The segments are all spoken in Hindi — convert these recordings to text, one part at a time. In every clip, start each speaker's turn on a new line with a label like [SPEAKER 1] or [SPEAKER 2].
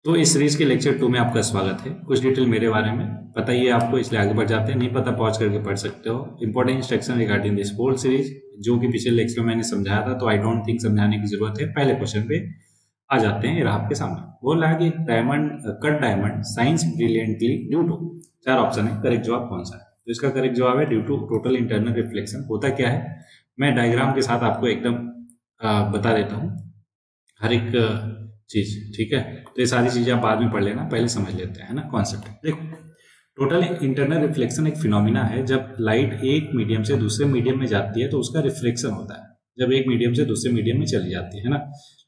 [SPEAKER 1] तो इस सीरीज के लेक्चर 2 में आपका स्वागत है। कुछ डिटेल मेरे बारे में पता ही है आपको, इसलिए आगे बढ़ जाते हैं। नहीं पता पॉज करके पढ़ सकते हो। Important instruction regarding this whole series जो कि पिछले लेक्चर में मैंने समझाया था, तो आई डोंट थिंक समझाने की जरूरत है। पहले क्वेश्चन पे आ जाते हैं। ये रहा आपके सामने। बोल रहा है कि diamond cut diamond science brilliantly due to, चार ऑप्शन है, करेक्ट जवाब कौन सा है? तो इसका करेक्ट जवाब है due to total internal reflection. होता क्या है, मैं डायग्राम के साथ आपको एकदम बता देता हूँ हर एक चीज, ठीक है। तो ये सारी चीजें आप बाद में पढ़ लेना, पहले समझ लेते हैं, है ना कॉन्सेप्ट। देखो, टोटल इंटरनल रिफ्लेक्शन एक फिनोमिना है। जब लाइट एक मीडियम से दूसरे मीडियम में जाती है तो उसका रिफ्लेक्शन होता है, जब एक मीडियम से दूसरे मीडियम में चली जाती है ना।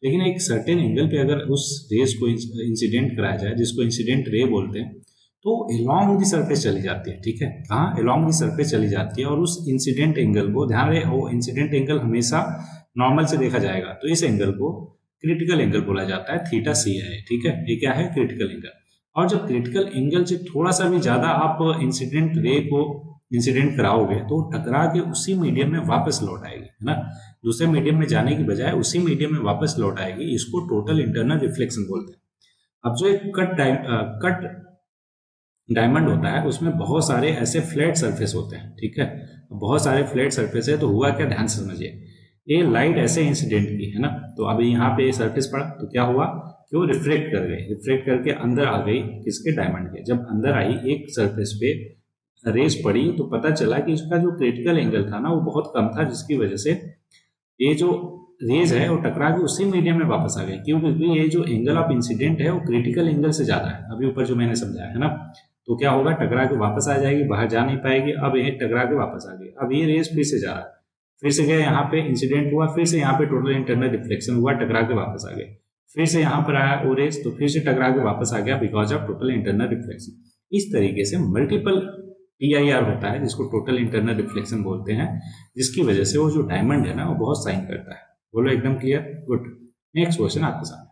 [SPEAKER 1] लेकिन एक सर्टेन एंगल पे अगर उस रेस को इंसिडेंट कराया जाए, जिसको इंसिडेंट रे बोलते हैं, तो एलॉन्ग दी सरफेस चली जाती है, ठीक है। कहाँ? एलॉन्ग दी सरफेस चली जाती है। और उस इंसिडेंट एंगल को, ध्यान रहे, वो इंसिडेंट एंगल हमेशा नॉर्मल से देखा जाएगा, तो इस एंगल को क्रिटिकल एंगल बोला जाता है। थीटा सी है, ठीक है। ये क्या है? Critical angle. और जब क्रिटिकल एंगल से थोड़ा सा भी ज्यादा आप इंसिडेंट रे को इंसिडेंट कराओगे तो टकरा के उसी मीडियम में वापस लौट आएगी, है ना। दूसरे मीडियम में जाने की बजाय उसी मीडियम में वापस लौट आएगी। इसको टोटल इंटरनल रिफ्लेक्शन बोलते हैं। अब जो एक कट डायमंड होता है, उसमें बहुत सारे ऐसे फ्लैट सरफेस होते हैं, ठीक है। बहुत सारे फ्लैट सरफेस है, तो हुआ क्या, ध्यान से समझिए। ये लाइट ऐसे इंसिडेंट की, है ना। तो अभी यहाँ पे सरफेस पड़ा तो क्या हुआ कि वो रिफ्लेक्ट कर गई, रिफ्लेक्ट करके अंदर आ गई किसके? डायमंड के। जब अंदर आई एक सरफेस पे रेस पड़ी तो पता चला कि इसका जो क्रिटिकल एंगल था ना, वो बहुत कम था, जिसकी वजह से ये जो रेज है वो टकरा के उसी मीडियम में वापस आ गई। क्यों? क्योंकि ये जो एंगल ऑफ इंसिडेंट है वो क्रिटिकल एंगल से ज्यादा है। अभी ऊपर जो मैंने समझाया है ना, तो क्या होगा, टकरा के वापस आ जाएगी, बाहर जा नहीं पाएगी। अब ये टकरा के वापस आ गई। अब ये रेस फिर से जा रहा है, फिर से गया यहाँ पे इंसिडेंट हुआ, फिर से यहाँ पे टोटल इंटरनल रिफ्लेक्शन हुआ, टकरा के वापस आ गए। फिर से यहाँ पर आया वो रेस, तो फिर से टकरा के वापस आ गया, because of total internal reflection. इस तरीके से मल्टीपल PIR होता है, जिसको टोटल इंटरनल रिफ्लेक्शन बोलते हैं, जिसकी वजह से वो जो डायमंड है ना, वो बहुत साइन करता है। बोलो एकदम क्लियर? गुड। नेक्स्ट क्वेश्चन आपके सामने।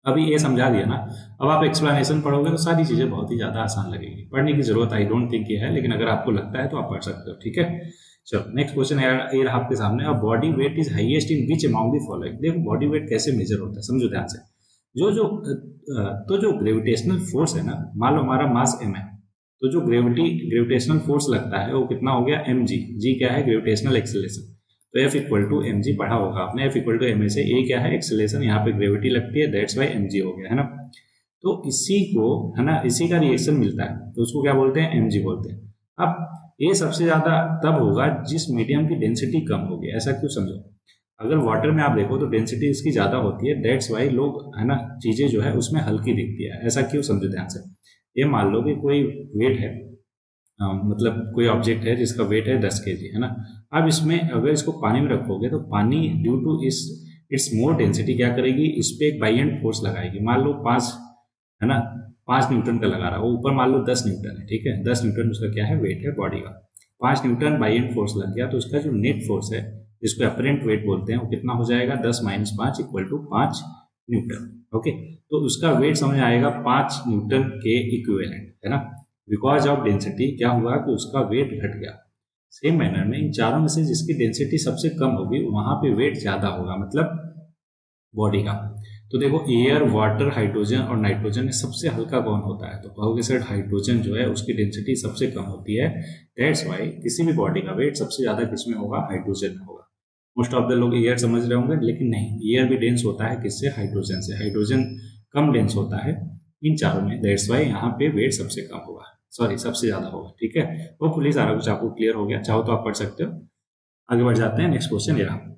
[SPEAKER 1] अभी ये समझा दिया ना, अब आप एक्सप्लेनेशन पढ़ोगे तो सारी चीजें बहुत ही ज्यादा आसान लगेगी। पढ़ने की जरूरत आई डोंट थिंक ये है, लेकिन अगर आपको लगता है तो आप पढ़ सकते हो, ठीक है। चलो नेक्स्ट क्वेश्चन ये रहा आपके सामने। अब body weight is highest in which among the following. देखो बॉडी वेट कैसे मेजर होता है, समझो ध्यान से। जो जो तो जो ग्रेविटेशनल फोर्स है ना, मान लो हमारा मास m है, तो जो ग्रेविटेशनल फोर्स लगता है वो कितना हो गया? mg। जी क्या है? Gravitational acceleration. तो F equal to M G पढ़ा होगा आपने। F equal to M A से ए क्या है? एक्सेलरेशन। यहाँ पे ग्रेविटी लगती है, दैट्स वाई mg हो गया, है ना। तो इसी को, है ना, इसी का रिएक्शन मिलता है, तो उसको क्या बोलते हैं? mg बोलते हैं। अब ये सबसे ज्यादा तब होगा जिस मीडियम की डेंसिटी कम होगी। ऐसा क्यों? समझो, अगर वाटर में आप देखो तो डेंसिटी इसकी ज्यादा होती है, दैट्स वाई लोग, है ना, चीजें जो है उसमें हल्की दिखती है। ऐसा क्यों? समझो ध्यान से। ये मान लो कि कोई वेट है, मतलब कोई ऑब्जेक्ट है जिसका वेट है 10 kg, है ना। अब इसमें अगर इसको पानी में रखोगे तो पानी ड्यू टू इस इट्स मोर डेंसिटी क्या करेगी? इस पे एक बाइएंट फोर्स लगाएगी। मान लो 5, है ना, 5 न्यूटन का लगा रहा है, वो ऊपर मान लो 10 न्यूटन है, ठीक है। 10 न्यूटन उसका क्या है? वेट है बॉडी का। 5 न्यूटन बाइएंट फोर्स लग गया, तो उसका जो नेट फोर्स है, जिसको अपरेंट वेट बोलते हैं, वो कितना हो जाएगा? 10 minus 5 equal to 5 newton. Okay, तो उसका वेट समझ आएगा 5 न्यूटन के इक्विवेलेंट, है ना। बिकॉज ऑफ डेंसिटी क्या हुआ कि उसका वेट घट गया। सेम मैनर में इन चारों में से जिसकी डेंसिटी सबसे कम होगी वहां पे वेट ज्यादा होगा, मतलब बॉडी का। तो देखो, एयर, वाटर, हाइड्रोजन और नाइट्रोजन में सबसे हल्का कौन होता है? तो कहोगे सर हाइड्रोजन जो है उसकी डेंसिटी सबसे कम होती है, दैट्स वाई किसी भी बॉडी का वेट सबसे ज्यादा किसमें होगा? हाइड्रोजन में होगा। मोस्ट ऑफ द लोग एयर समझ रहे होंगे, लेकिन नहीं, एयर भी डेंस होता है किससे? हाइड्रोजन से। हाइड्रोजन कम डेंस होता है इन चारों में, दैट्स वाई यहाँ पे वेट सबसे कम होगा, सॉरी सबसे ज्यादा होगा, ठीक है। होपफुली सारा कुछ आपको क्लियर हो गया। चाहो तो आप पढ़ सकते हो। आगे बढ़ जाते हैं। नेक्स्ट क्वेश्चन ये रहा।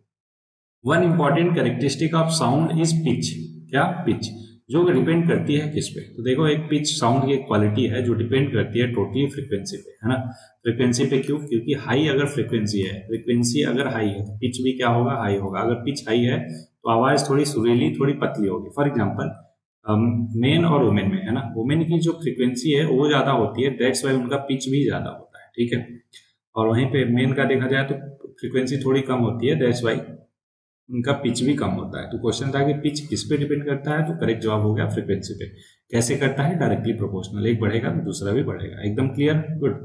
[SPEAKER 1] One important characteristic of sound is pitch. क्या? पिच, जो डिपेंड करती है किस पे? तो देखो, एक पिच साउंड की एक क्वालिटी है जो डिपेंड करती है टोटली फ्रीक्वेंसी पे, है ना। फ्रीक्वेंसी पे क्यों? क्योंकि हाई अगर फ्रीक्वेंसी है, फ्रीक्वेंसी अगर हाई है तो पिच भी क्या होगा? हाई होगा। अगर पिच हाई है तो आवाज थोड़ी सुरीली, थोड़ी पतली होगी। फॉर एग्जाम्पल, मेन और वुमेन में, है ना, वुमेन की जो फ्रीक्वेंसी है वो ज्यादा होती है, दैट्स वाई उनका पिच भी ज्यादा होता है, ठीक है। और वहीं पे मेन का देखा जाए तो फ्रीक्वेंसी थोड़ी कम होती है, दैट्स वाई उनका पिच भी कम होता है। तो क्वेश्चन था कि पिच किस पे डिपेंड करता है, तो करेक्ट जवाब हो गया फ्रीक्वेंसी पे। कैसे करता है? डायरेक्टली प्रोपोर्शनल, एक बढ़ेगा तो दूसरा भी बढ़ेगा। एकदम क्लियर? गुड।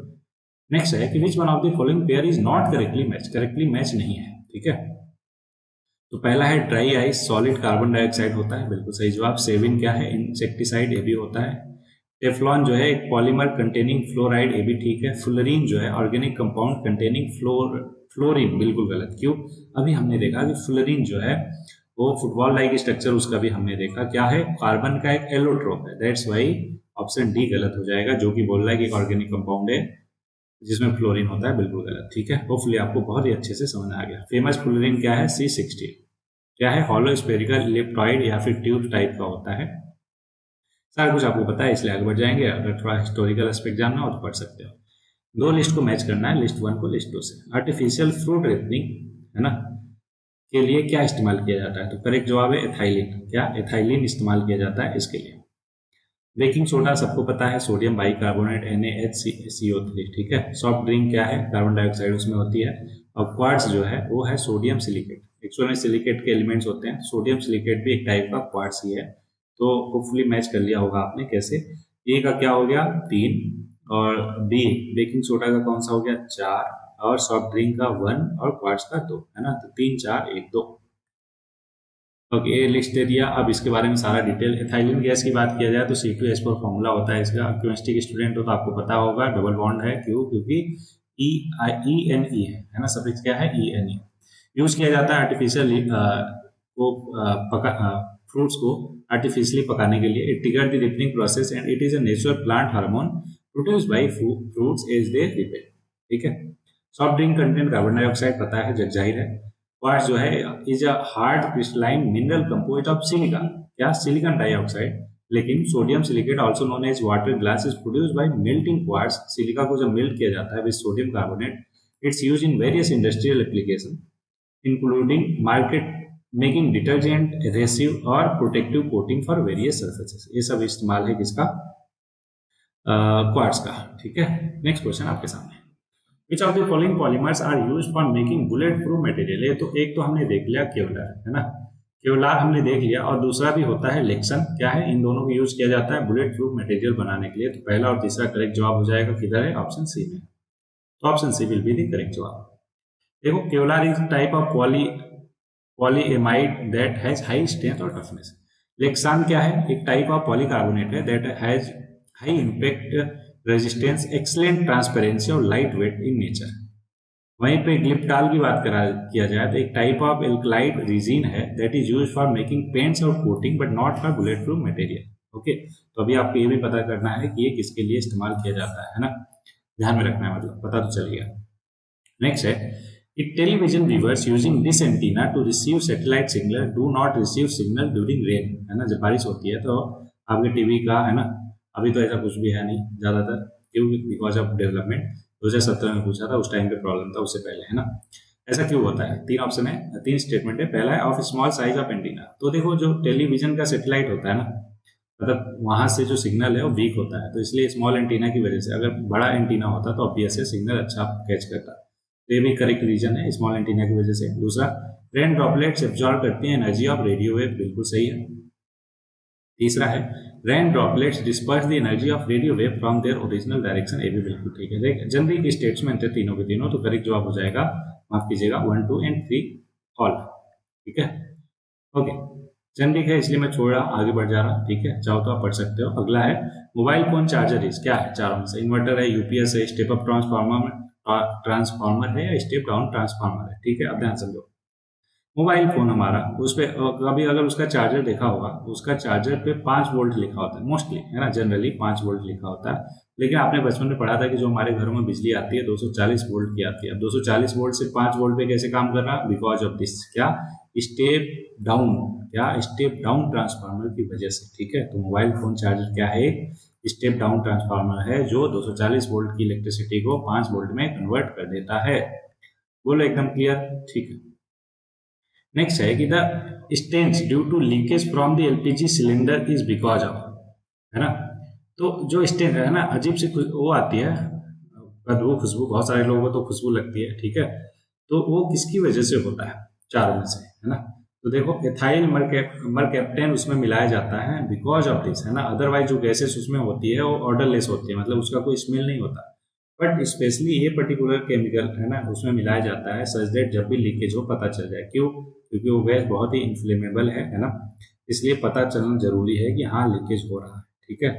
[SPEAKER 1] नेक्स्ट है कि which one of the following pair is not correctly match. Correctly match नहीं है, ठीक है। तो पहला है dry ice, solid carbon dioxide होता है, बिल्कुल सही जवाब। सेविन क्या है? इंसेक्टिसाइड, ये भी होता है। टेफ्लॉन जो है एक पॉलीमर कंटेनिंग फ्लोराइड, ये भी ठीक है। फ्लोरीन जो है ऑर्गेनिक कंपाउंड कंटेनिंग फ्लोरीन, बिल्कुल गलत। क्यों? अभी हमने देखा कि फ्लोरीन जो है वो फुटबॉल लाइक स्ट्रक्चर उसका भी हमने देखा क्या है, कार्बन का एक एलोट्रोप है, दैट्स वाई ऑप्शन डी गलत हो जाएगा, जो कि बोल रहा है कि एक ऑर्गेनिक कंपाउंड है जिसमें फ्लोरीन होता है, बिल्कुल गलत। ठीक है, होपफुली आपको बहुत ही अच्छे से समझ आ गया। फेमस फ्लोरीन क्या है? C60। क्या है? हॉलो स्पेरिकल इलेक्ट्रॉइड या फिर ट्यूब टाइप का होता है। सारा कुछ आपको पता है, इसलिए आगे बढ़ जाएंगे। अगर थोड़ा हिस्टोरिकल एस्पेक्ट जानना हो तो पढ़ सकते हो। दो लिस्ट को मैच करना है, लिस्ट 1 को लिस्ट 2 से। आर्टिफिशियल फ्रूट रिपनिंग है ना, के लिए क्या इस्तेमाल किया जाता है? तो करेक्ट जवाब है एथाइलिन। क्या? एथाइलिन इस्तेमाल किया जाता है इसके लिए। बेकिंग सोडा सबको पता है, सोडियम बाइकार्बोनेट NaHCO3। ठीक है। सॉफ्ट ड्रिंक क्या है? कार्बन डाइऑक्साइड उसमें होती है। और क्वार्ट्ज जो है वो है सोडियम सिलिकेट। एक्चुअल में सिलिकेट के एलिमेंट्स होते हैं, सोडियम सिलिकेट भी एक टाइप का क्वार्ट्ज ही है। तो होपफुली मैच कर लिया होगा आपने। कैसे? ए का क्या हो गया? 3, और बी बेकिंग सोडा का कौन सा हो गया? 4, और सॉफ्ट ड्रिंक का 1, और क्वार्ट्ज का 2, है ना। तो 3 4 1 2। ओके, ये लिस्ट दे दिया। अब इसके बारे में सारा डिटेल। एथाइलिन गैस की बात किया जाए तो C2H4 फॉर्मूला होता है इसका। केमिस्ट्री के स्टूडेंट हो तो आपको पता होगा, डबल बॉन्ड है। क्यों? क्योंकि ENE है ना, सफिक्स क्या है? ENE। यूज किया जाता है आर्टिफिशियल को फ्रूट्स को आर्टिफिशियली पकाने के लिए। It trigger the ripening process and it is a natural plant hormone produced by fruits as they ripen. ठीक है। Soft drink contain carbon dioxide, पता है, जग जाहिर है। क्वार्ट्ज जो है is a hard crystalline mineral composed of silica. क्या? Silicon dioxide. लेकिन sodium silicate also known as water glass is produced by melting quartz. Silica को जब मेल्ट किया जाता है with sodium carbonate, it's used in various industrial application including market making detergent, adhesive और protective coating for various surfaces. ये सब इस्तेमाल है किसका? क्वार्ट्ज का। ठीक है। नेक्स्ट क्वेश्चन आपके सामने। Which of the following polymers are used for making bullet proof material? ये तो एक तो हमने देख लिया केवलार, है ना, केवलार हमने देख लिया। और दूसरा भी होता है लेक्सन। क्या है? इन दोनों को यूज किया जाता है बुलेट प्रूफ मटेरियल बनाने के लिए। तो पहला और तीसरा करेक्ट जवाब हो जाएगा किधर है? ऑप्शन सी में। तो option C will be the correct जवाब। देखो, Kevlar is type of polyamide that has high strength और टफनेस। लेक्सान क्या है? एक टाइप ऑफ पॉलीकार्बोनेट है that has high impact resistance, excellent transparency और लाइट वेट इन नेचर। वहीं पे ग्लिप्टाल की बात किया जाए तो एक टाइप ऑफ एल्कलाइड रीजिन है that is used for making paints और coating but not for bullet proof material. Okay, तो अभी आपको ये भी पता करना है कि ये किसके लिए इस्तेमाल किया जाता है ना, ध्यान में रखना है, मतलब पता तो चल गया। नेक्स्ट है, it television viewers using this antenna to receive satellite signal do not receive signal during rain, है ना। जब बारिश होती है तो आपके टीवी का, है ना, अभी तो ऐसा कुछ भी है नहीं ज़्यादातर, क्यों? Because of development. 2017 में पूछा था, उस टाइम पे प्रॉब्लम था, उससे पहले, है ना। ऐसा क्यों होता है? 3 ऑप्शन है, 3 स्टेटमेंट है। पहला है of small size of antenna. तो देखो, जो टेलीविजन का सैटेलाइट होता है ना, मतलब वहां से जो सिग्नल है वो वीक होता है, तो इसलिए स्मॉल एंटीना की वजह से। अगर बड़ा एंटीना होता तो ऑब्वियस है सिग्नल अच्छा कैच करता। तो ये भी करेक्ट रीजन है, स्मॉल एंटीना की वजह से। दूसरा, रेन ड्रॉपलेट्स एब्जॉर्ब करती हैं एनर्जी ऑफ रेडियो वेव, बिल्कुल सही है। तीसरा है, rain droplets disperse the energy of radio wave from their original direction, ये भी बिल्कुल ठीक है। जनरली स्टेट्समेंट है तीनों के तीनों, तो करेक्ट जवाब हो जाएगा, माफ कीजिएगा, 1 2 एंड 3 ऑल। ठीक है, ओके। जनरिक है इसलिए मैं छोड़ रहा, आगे बढ़ जा रहा। ठीक है, चाहो तो आप पढ़ सकते हो। अगला है, मोबाइल फोन चार्जर इज, क्या है? चारों में से इन्वर्टर है, यूपीएस है, स्टेप अप ट्रांसफार्मर है, या स्टेप डाउन ट्रांसफार्मर है। ठीक है, अब ध्यान समझो। मोबाइल फोन हमारा, उस पर कभी अगर उसका चार्जर देखा होगा तो उसका चार्जर पे 5 वोल्ट लिखा होता है मोस्टली, है ना, जनरली 5 वोल्ट लिखा होता है। लेकिन आपने बचपन में पढ़ा था कि जो हमारे घरों में बिजली आती है 240 वोल्ट की आती है। अब 240 वोल्ट से 5 वोल्ट पे कैसे काम कर रहा? बिकॉज ऑफ दिस, क्या? स्टेप डाउन, क्या? स्टेप डाउन ट्रांसफार्मर की वजह से। ठीक है, तो मोबाइल फोन चार्जर क्या है? एक स्टेप डाउन ट्रांसफार्मर है जो 240 वोल्ट की इलेक्ट्रिसिटी को 5 वोल्ट में कन्वर्ट कर देता है। बोलो, एकदम क्लियर? ठीक है। नेक्स्ट है कि the stains due to leakage from the LPG cylinder is because of, है ना। तो जो स्टेन है ना, अजीब सी वो आती है बदबू, खुशबू, बहुत सारे लोगों को तो खुशबू लगती है। ठीक है, तो वो किसकी वजह से होता है? चारों में से, है ना। तो देखो, एथाइल मरकैप्टेन उसमें मिलाया जाता है बिकॉज ऑफ दिस, है ना। अदरवाइज जो गैसेस उसमें होती है वो ऑर्डरलेस होती है, मतलब उसका कोई स्मेल नहीं होता। बट स्पेशली ये पर्टिकुलर केमिकल है ना उसमें मिलाया जाता है सच दैट जब भी लीकेज हो पता चल जाए। क्यों? क्योंकि वो गैस बहुत ही इन्फ्लेमेबल है ना, इसलिए पता चलना जरूरी है कि हाँ लीकेज हो रहा है। ठीक है,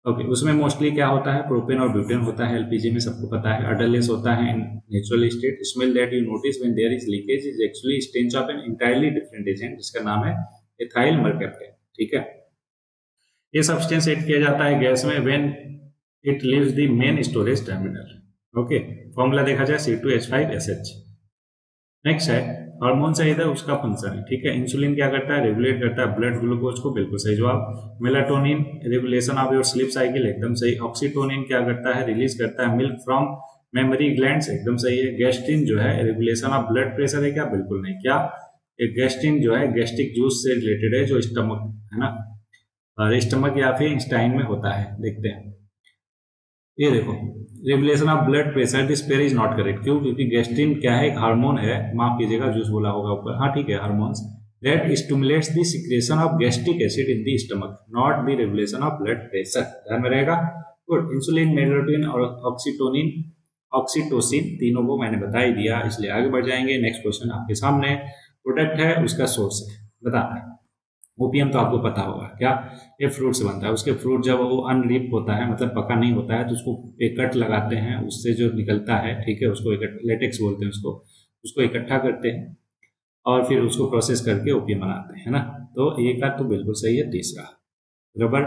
[SPEAKER 1] ओके। उसमें मोस्टली क्या होता है, प्रोपेन और ब्यूटेन होता है एलपीजी में, सबको पता है। अडरलेस होता है in natural state. Smell that you notice when there is leakage is actually stench of an entirely different agent जिसका नाम है एथाइल मरकैप्टेन। ठीक है, ये सब्सटेंस ऐड किया जाता है गैस में when it leaves the main storage terminal. Okay, formula देखा जाए C2H5SH। नेक्स्ट है हार्मोन से इधर उसका फंक्शन है। ठीक है, इंसुलिन क्या करता है, रेगुलेट करता है ब्लड ग्लूकोज को, बिल्कुल सही जवाब। Melatonin regulation of your sleep cycle, एकदम सही। ऑक्सीटोनिन क्या करता है, रिलीज करता है मिल्क फ्रॉम मेमोरी ग्लैंड्स, एकदम सही है। गैस्ट्रिन जो है रेगुलेशन ऑफ ब्लड प्रेशर है क्या, बिल्कुल नहीं। क्या गैस्ट्रिन जो है गैस्ट्रिक जूस से रिलेटेड है जो स्टमक है ना, और स्टमक या फिर इंस्टाइन में होता है। देखते हैं, ये देखो regulation of blood pressure, this pair is not correct. क्यों? क्योंकि गैस्ट्रिन क्या है, एक हार्मोन है, माफ कीजिएगा जूस बोला होगा ऊपर, हाँ ठीक है, hormones that stimulates the secretion of gastric acid in the stomach, not the regulation of blood pressure. ध्यान में रहेगा। गुड। इंसुलिन, मेलाटोनिन और ऑक्सीटोनिन, ऑक्सीटोसिन, तीनों को मैंने बता ही दिया, इसलिए आगे बढ़ जाएंगे। नेक्स्ट क्वेश्चन आपके सामने, प्रोडक्ट है उसका सोर्स है, बताना है। ओपियम तो आपको पता होगा, क्या ये फ्रूट से बनता है। उसके फ्रूट जब वो अनरिप होता है, मतलब पका नहीं होता है, तो उसको एक कट लगाते हैं, उससे जो निकलता है, ठीक है, उसको लेटेक्स बोलते हैं उसको इकट्ठा करते हैं और फिर उसको प्रोसेस करके ओपियम बनाते हैं, है ना। तो एक का तो बिल्कुल सही है। तीसरा रबर,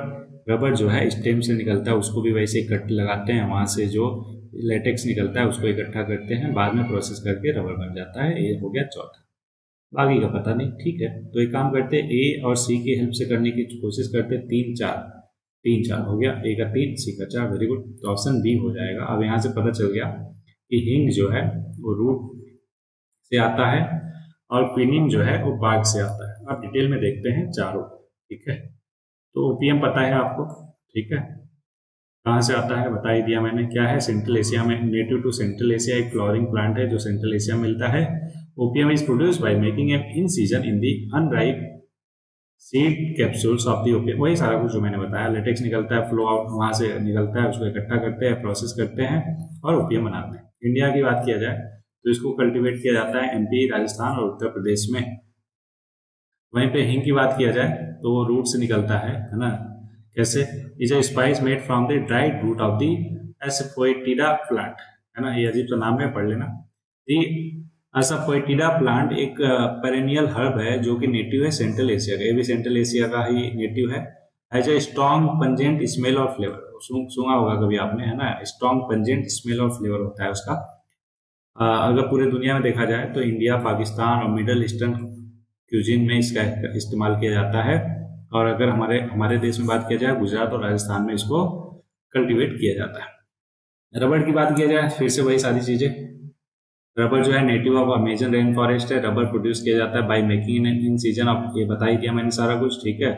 [SPEAKER 1] रबर जो है स्टेम से निकलता है, उसको भी वैसे ही कट लगाते हैं, वहां से जो लेटेक्स निकलता है उसको इकट्ठा करते हैं, बाद में प्रोसेस करके रबर बन जाता है। ये हो गया चौथा, बाकी का पता नहीं। ठीक है, तो एक काम करते हैं, ए और सी की हेल्प से करने की कोशिश करते हैं। 3 4 हो गया, ए का 3 सी का 4, वेरी गुड। तो ऑप्शन बी हो जाएगा। अब यहाँ से पता चल गया कि हींग जो है वो रूट से आता है और क्विनिन जो है वो बार्क से आता है। अब डिटेल में देखते हैं चारों। ठीक है, तो ओपियम पता है आपको, ठीक है, कहाँ से आता है बता ही दिया मैंने। क्या है, सेंट्रल एशिया में, नेटिव टू सेंट्रल एशिया, एक फ्लावरिंग प्लांट है जो सेंट्रल एशिया में मिलता है। Opium is produced by making an incision in the unripe seed capsules of the opium. वही सारा कुछ जो मैंने बताया, लेटेक्स निकलता है, फ्लो आउट वहां से निकलता है, उसको इकट्ठा करते हैं, प्रोसेस करते हैं और ओपियम बनाते हैं। इंडिया की बात किया जाए तो इसको कल्टीवेट किया जाता है एमपी, राजस्थान और उत्तर प्रदेश में। वहीं पे हींग की बात किया जाए तो वो रूट से निकलता है ना। कैसे, is a spice made from the dried root of the asafoetida plant, है ना, ये अजीब तो नाम है, पढ़ लेना। दी एसफोएटिडा प्लांट एक पेरेनियल हर्ब है जो कि नेटिव है सेंट्रल एशिया का, ये भी सेंट्रल एशिया का ही नेटिव है। Has a strong pungent smell और फ्लेवर, सुना होगा कभी आपने, है ना, स्ट्रॉन्ग पंजेंट स्मेल और फ्लेवर होता है उसका। अगर पूरे दुनिया में देखा जाए तो इंडिया, पाकिस्तान और मिडल ईस्टर्न क्यूजिन में इसका इस्तेमाल किया जाता है। और अगर हमारे हमारे देश में बात किया जाए, गुजरात और राजस्थान में इसको कल्टीवेट किया जाता है। रबड़ की बात किया जाए, फिर से वही सारी चीजें। रबर जो है native of Amazon rain forest है। रबर प्रोड्यूस किया जाता है by making in season of, ये बता ही दिया मैंने सारा कुछ, ठीक है।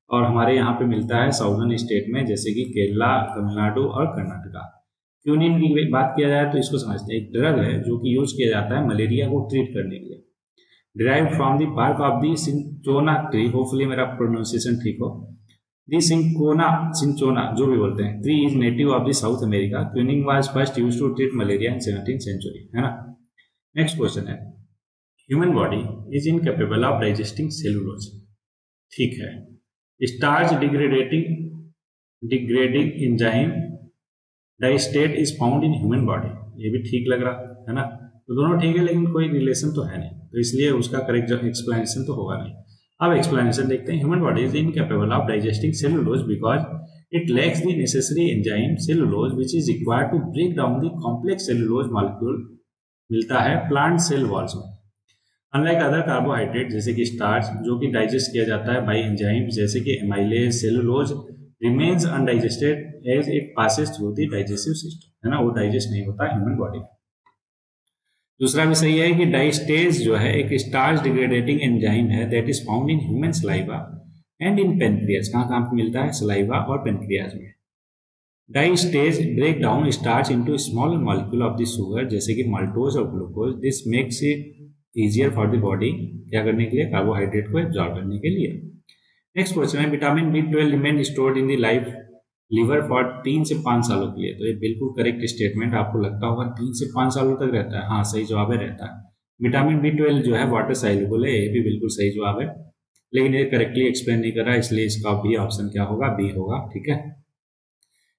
[SPEAKER 1] और हमारे यहाँ पे मिलता है साउदर्न स्टेट में, जैसे कि केरला, तमिलनाडु और कर्नाटका। क्यूनिन की बात किया जाए तो इसको समझते हैं, एक ड्रग है जो कि यूज किया जाता है मलेरिया को ट्रीट करने के लिए। Derive from the bark of the cinchona tree, hopefully मेरा प्रोनाउंसिएशन ठीक हो। दी सिंचोना जो भी बोलते हैं, tree is native of the South America. Quinine was first used to treat malaria in 17th century, है ना। नेक्स्ट क्वेश्चन है, human body is incapable of digesting cellulose, ठीक है। Starch degrading enzyme diastase is found in human body, ये भी ठीक लग रहा है ना। तो दोनों ठीक है, लेकिन कोई रिलेशन तो है नहीं, तो इसलिए उसका करेक्ट एक्सप्लेनेशन तो होगा नहीं। अब एक्सप्लेनेशन देखते हैं। Human body is incapable of digesting cellulose because it lacks the necessary enzyme cellulose which is required to break down the complex cellulose molecule, मिलता है प्लांट सेल वॉल्स में। अनलाइक अदर कार्बोहाइड्रेट जैसे कि स्टार्च, जो कि डाइजेस्ट किया जाता है बाय एंजाइम जैसे कि amylase, cellulose remains undigested as it passes through the digestive system, है ना, वो डाइजेस्ट नहीं होता ह्यूमन बॉडी में। दूसरा भी सही है कि डाइस्टेज जो है एक स्टार्च डिग्रेडेटिंग एंजाइम है that is found in human saliva and in pancreas. कहाँ कहाँ पे मिलता है, सलाइवा और पेनक्रियाज में। Diastase break down starch into small molecule of the sugar जैसे कि माल्टोज और glucose. This makes it easier for the body, क्या करने के लिए, कार्बोहाइड्रेट को एब्जॉर्ब करने के लिए। नेक्स्ट क्वेश्चन है, vitamin B12 remain stored in the life liver for 3 से 5 सालों के लिए, तो ये बिल्कुल करेक्ट स्टेटमेंट। आपको लगता होगा 3 से 5 सालों तक रहता है, हाँ सही जवाब है, रहता है। विटामिन B12 जो है वाटर सॉल्युबल है, ये भी बिल्कुल सही जवाब है, लेकिन ये करेक्टली एक्सप्लेन नहीं कर रहा है, इसलिए इसका बी ऑप्शन क्या होगा, बी होगा। ठीक है,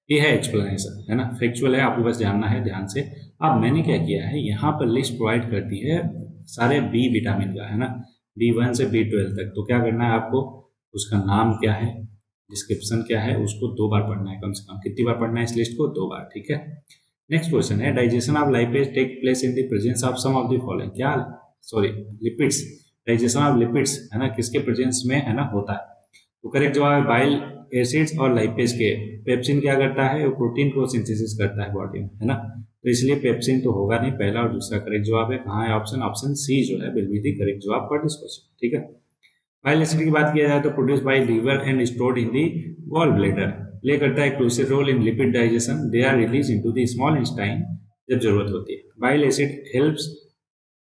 [SPEAKER 1] ये है एक्सप्लेनेशन, है ना, फैक्चुअल है, आपको बस जानना है ध्यान से। अब मैंने क्या किया है, यहाँ पर लिस्ट प्रोवाइड करती है सारे बी विटामिन का, है ना, B1 से B12 तक। तो क्या करना है आपको, उसका नाम क्या है, डिस्क्रिप्शन क्या है, उसको 2 बार पढ़ना है, कम से कम कितनी बार पढ़ना है इस लिस्ट को, 2 बार। ठीक है, नेक्स्ट क्वेश्चन है, digestion of lipase take place in the presence of some of the following, क्या, sorry, lipids, digestion of lipids, है ना, किसके प्रेजेंस में, है ना, होता है। तो करेक्ट जवाब है बाइल एसिड्स और लाइपेज के। पेप्सिन क्या करता है, वो प्रोटीन को सिंथेसिस करता है बॉडी में, है ना, तो इसलिए पेप्सिन तो होगा नहीं, पहला और दूसरा करेक्ट जवाब है। कहाँ है ऑप्शन, ऑप्शन सी जो है विल बी द करेक्ट जवाब फॉर दिस क्वेश्चन। ठीक है, बाइल एसिड की बात किया जाए तो produce by liver and stored in the gall bladder, play करता है crucial role in lipid digestion, they are release into the small intestine जब जरूरत होती है। Bile acid helps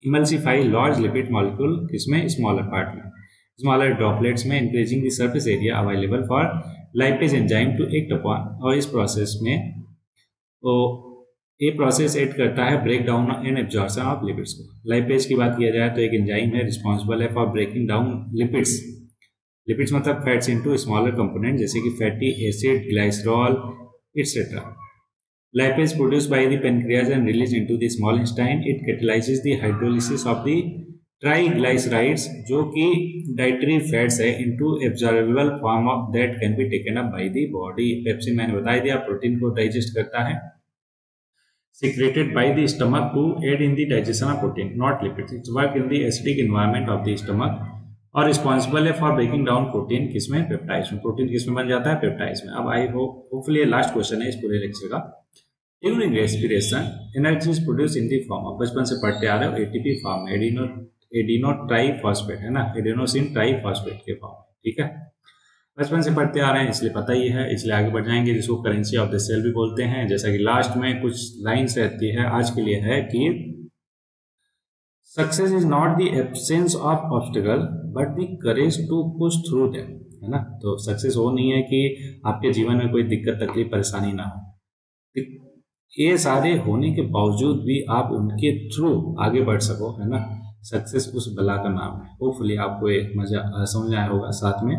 [SPEAKER 1] emulsify large lipid molecule, किसमें, स्मॉलर पार्ट में, स्मॉलर ड्रॉपलेट्स में, increasing the surface area available for lipase enzyme to act upon, और इस प्रोसेस में वो ये प्रोसेस एड करता है break down and absorption of lipids को। लाइपेज की बात किया जाए तो एक एंजाइम है, रिस्पॉन्सिबल है for breaking down lipids, lipids मतलब फैट्स इनटू स्मॉलर कंपोनेंट जैसे कि fatty acid, glycerol etcetera. Lipase produced by the pancreas and released into the small intestine. It catalyzes the hydrolysis of the triglycerides, जो कि dietary fats है, into absorbable form of that can be taken up by the body. Pepsin मैंने बता दिया प्रोटीन को डाइजेस्ट करता है, secreted by the stomach to aid in the digestion of protein, not lipids. It work in the acidic environment of the stomach और रिस्पॉन्सिबल है फॉर ब्रेकिंग डाउन प्रोटीन, किसमें, पेप्टाइड्स में। प्रोटीन किसमें बन जाता है, पेप्टाइड्स में। अब आई होपफुली ये लास्ट क्वेश्चन है इस पूरे लेक्चर का। During respiration energy is produce in the form of, बचपन से पढ़ते आ रहे हो, एटीपी फॉर्म में, एडिनो ट्राइफॉस्फेट, है ना, एडिनोसिन ट्राइफॉस्फेट के फॉर्म। ठीक है, बचपन से पढ़ते आ रहे हैं इसलिए पता ही है, इसलिए आगे बढ़ जाएंगे, जिसको करेंसी ऑफ द सेल भी बोलते हैं। जैसा कि लास्ट में कुछ लाइन्स रहती है आज के लिए है कि success is not the absence of obstacle but the courage to push through them, है ना। तो सक्सेस वो नहीं है कि आपके जीवन में कोई दिक्कत तकलीफ परेशानी ना हो, ये सारे होने के बावजूद भी आप उनके थ्रू आगे बढ़ सको, है ना, सक्सेस उस बला का नाम है। होपफुली आपको ये मजा समझ आया होगा, साथ में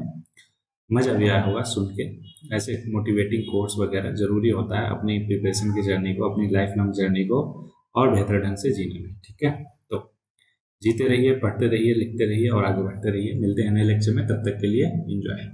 [SPEAKER 1] मजा भी आया होगा सुन के। ऐसे मोटिवेटिंग कोर्स वगैरह जरूरी होता है अपनी प्रिपरेशन की जर्नी को, अपनी लाइफ लॉन्ग जर्नी को और बेहतर ढंग से जीने में। ठीक है, तो जीते रहिए, पढ़ते रहिए, लिखते रहिए और आगे बढ़ते रहिए। मिलते हैं नए लेक्चर में, तब तक के लिए एंजॉय।